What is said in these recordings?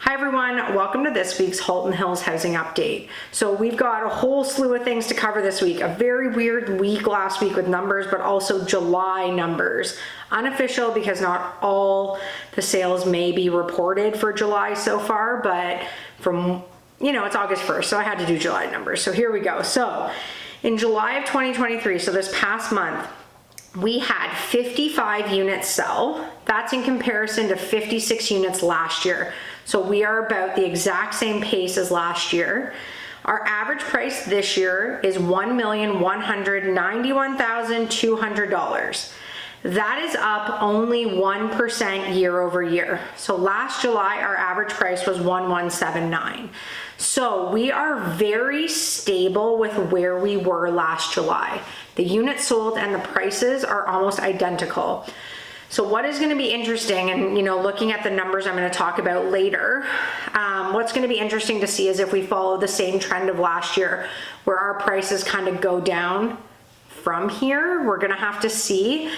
Hi everyone, welcome to this week's Halton Hills housing update. So we've got a whole slew of things to cover this week. A very weird week last week with numbers, but also July numbers. Unofficial because not all the sales may be reported for July so far, but from, it's August 1st, so I had to do July numbers. So here we go. So in July of 2023, so this past month, we had 55 units sell. That's in comparison to 56 units last year. So we are about the exact same pace as last year. Our average price this year is $1,191,200. That is up only 1% year over year. So last July, our average price was $1,179. So we are very stable with where we were last July. The units sold and the prices are almost identical. So what is going to be interesting, and looking at the numbers I'm going to talk about later, what's going to be interesting to see is if we follow the same trend of last year, where our prices kind of go down from here. We're going to have to see.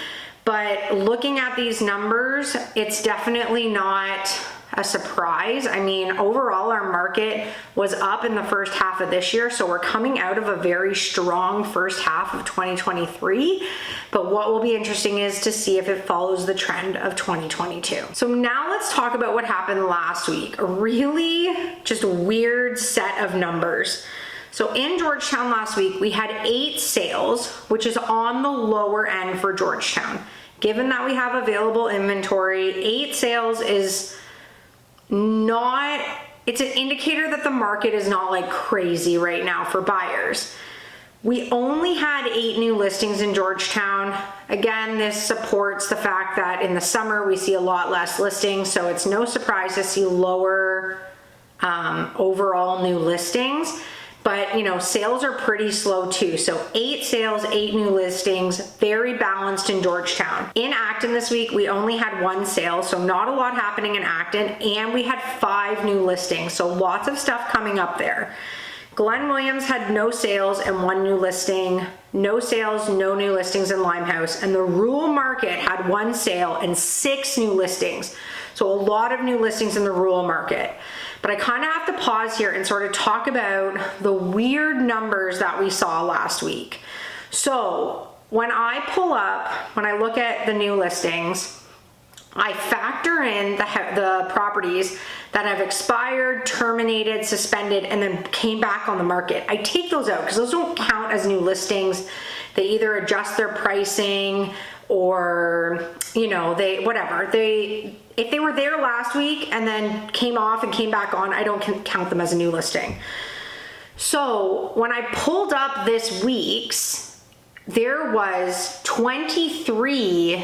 But looking at these numbers, it's definitely not a surprise. I mean, overall, our market was up in the first half of this year, so we're coming out of a very strong first half of 2023. But what will be interesting is to see if it follows the trend of 2022. So now let's talk about what happened last week. A really just weird set of numbers. So in Georgetown last week, we had 8 sales, which is on the lower end for Georgetown. Given that we have available inventory, 8 sales is not, it's an indicator that the market is not like crazy right now for buyers. We only had 8 new listings in Georgetown. Again, this supports the fact that in the summer we see a lot less listings, so it's no surprise to see lower overall new listings. But sales are pretty slow too. So 8 sales, 8 new listings, very balanced in Georgetown. In Acton this week, we only had 1 sale, so not a lot happening in Acton, and we had 5 new listings, so lots of stuff coming up there. Glen Williams had no sales and 1 new listing, no sales, no new listings in Limehouse, and the rural market had 1 sale and 6 new listings. So a lot of new listings in the rural market. But I kind of have to pause here and sort of talk about the weird numbers that we saw last week. So when I look at the new listings, I factor in the properties that have expired, terminated, suspended, and then came back on the market. I take those out because those don't count as new listings. They either adjust their pricing or, if they were there last week and then came off and came back on, I don't count them as a new listing. So when I pulled up this week's, there was 23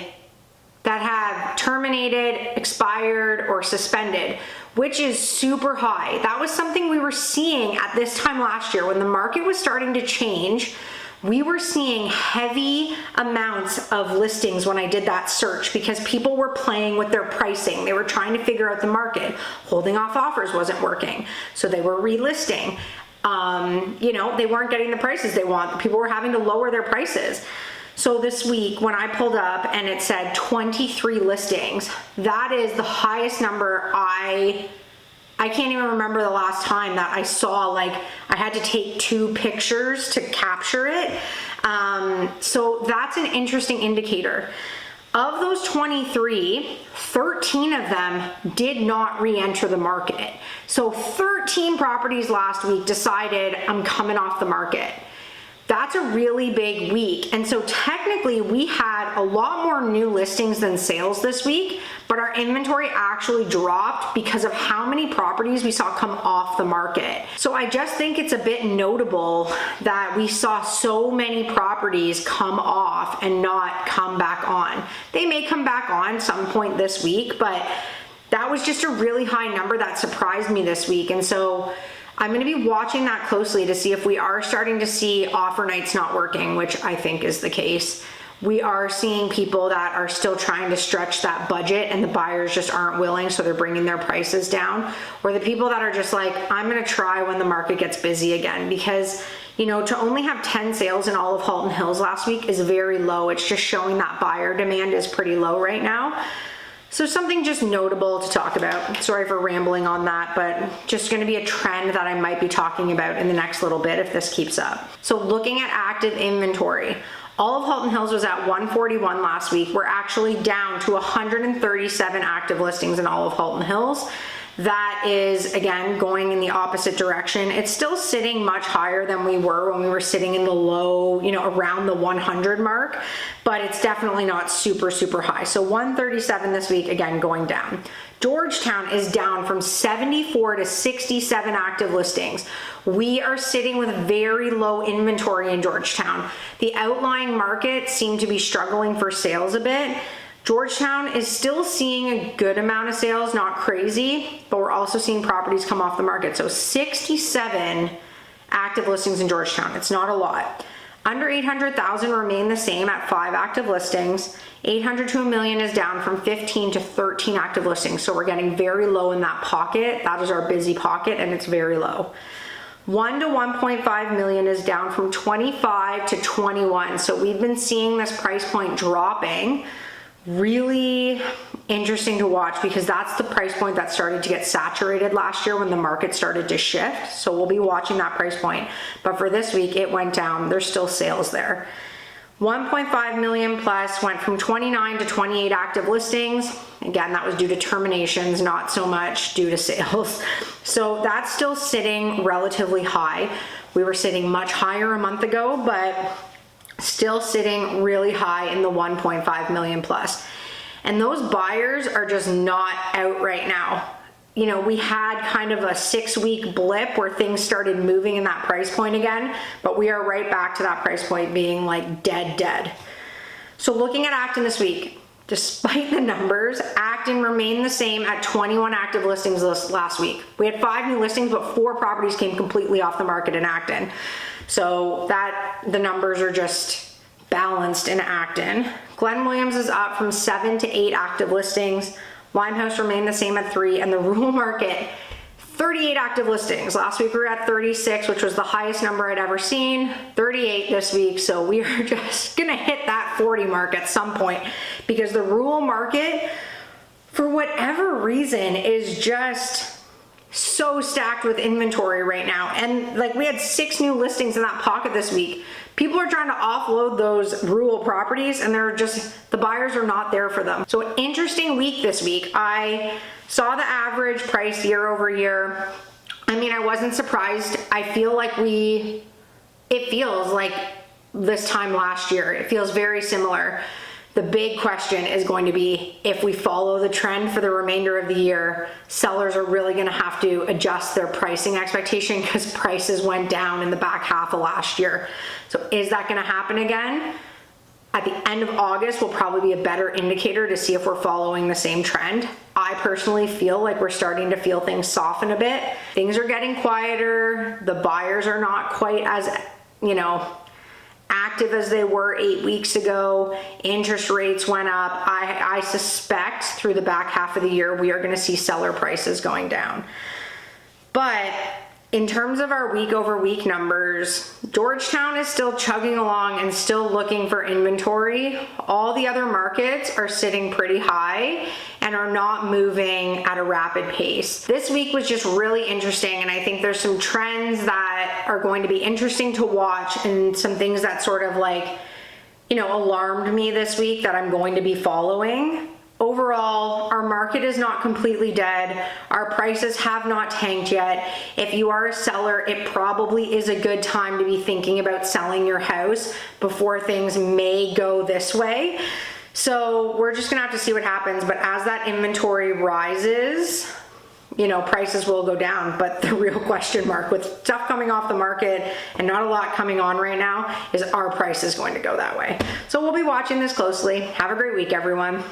that have terminated, expired, or suspended, which is super high. That was something we were seeing at this time last year when the market was starting to change. We were seeing heavy amounts of listings when I did that search because people were playing with their pricing. They were trying to figure out the market. Holding off offers wasn't working, so they were relisting. They weren't getting the prices they want. People were having to lower their prices. So this week when I pulled up and it said 23 listings, that is the highest number I can't even remember the last time that I saw, I had to take 2 pictures to capture it. So that's an interesting indicator. Of those 23, 13 of them did not re-enter the market. So 13 properties last week decided I'm coming off the market. That's a really big week. And so technically we had a lot more new listings than sales this week, but our inventory actually dropped because of how many properties we saw come off the market. So I just think it's a bit notable that we saw so many properties come off and not come back on. They may come back on some point this week, but that was just a really high number that surprised me this week. And so I'm going to be watching that closely to see if we are starting to see offer nights not working, which I think is the case. We are seeing people that are still trying to stretch that budget and the buyers just aren't willing, so they're bringing their prices down. Or the people that are just like, I'm going to try when the market gets busy again, because to only have 10 sales in all of Halton Hills last week is very low. It's just showing that buyer demand is pretty low right now. So something just notable to talk about. Sorry for rambling on that, but just going to be a trend that I might be talking about in the next little bit if this keeps up. So looking at active inventory, all of Halton Hills was at 141 last week. We're actually down to 137 active listings in all of Halton Hills. That is, again, going in the opposite direction. It's still sitting much higher than we were when we were sitting in the low, around the 100 mark, but it's definitely not super, super high. So 137 this week, again, going down. Georgetown is down from 74 to 67 active listings. We are sitting with very low inventory in Georgetown. The outlying markets seem to be struggling for sales a bit. Georgetown is still seeing a good amount of sales, not crazy, but we're also seeing properties come off the market. So 67 active listings in Georgetown. It's not a lot. Under 800,000 remain the same at 5 active listings. 800 to $1 million is down from 15 to 13 active listings. So we're getting very low in that pocket. That is our busy pocket, and it's very low. 1 to 1.5 million is down from 25 to 21. So we've been seeing this price point dropping. Really interesting to watch because that's the price point that started to get saturated last year when the market started to shift. So we'll be watching that price point. But for this week, it went down. There's still sales there. 1.5 million plus went from 29 to 28 active listings. Again, that was due to terminations, not so much due to sales. So that's still sitting relatively high. We were sitting much higher a month ago, but still sitting really high in the 1.5 million plus. And those buyers are just not out right now. We had kind of a 6-week blip where things started moving in that price point again, but we are right back to that price point being like dead. So looking at Acton this week, despite the numbers, Acton remained the same at 21 active listings last week. We had 5 new listings, but 4 properties came completely off the market in Acton. So the numbers are just balanced in Acton. Glen Williams is up from 7 to 8 active listings. Limehouse remained the same at 3, and the rural market, 38 active listings. Last week we were at 36, which was the highest number I'd ever seen. 38 this week, so we are just gonna hit that 40 mark at some point because the rural market, for whatever reason, is just so stacked with inventory right now. And like we had 6 new listings in that pocket this week. People are trying to offload those rural properties and the buyers are not there for them. So an interesting week this week. I saw the average price year over year. I wasn't surprised. I feel like it feels like this time last year. It feels very similar. The big question is going to be if we follow the trend for the remainder of the year, sellers are really going to have to adjust their pricing expectation because prices went down in the back half of last year. So is that going to happen again? At the end of August will probably be a better indicator to see if we're following the same trend. I personally feel like we're starting to feel things soften a bit. Things are getting quieter. The buyers are not quite as, active as they were 8 weeks ago. Interest rates went up. I suspect through the back half of the year, we are going to see seller prices going down. But in terms of our week over week numbers, Georgetown is still chugging along and still looking for inventory. All the other markets are sitting pretty high and are not moving at a rapid pace. This week was just really interesting, and I think there's some trends that are going to be interesting to watch and some things that sort of alarmed me this week that I'm going to be following. Overall, our market is not completely dead. Our prices have not tanked yet. If you are a seller, it probably is a good time to be thinking about selling your house before things may go this way. So we're just gonna have to see what happens. But as that inventory rises, prices will go down. But the real question mark with stuff coming off the market and not a lot coming on right now is, are prices going to go that way? So we'll be watching this closely. Have a great week, everyone.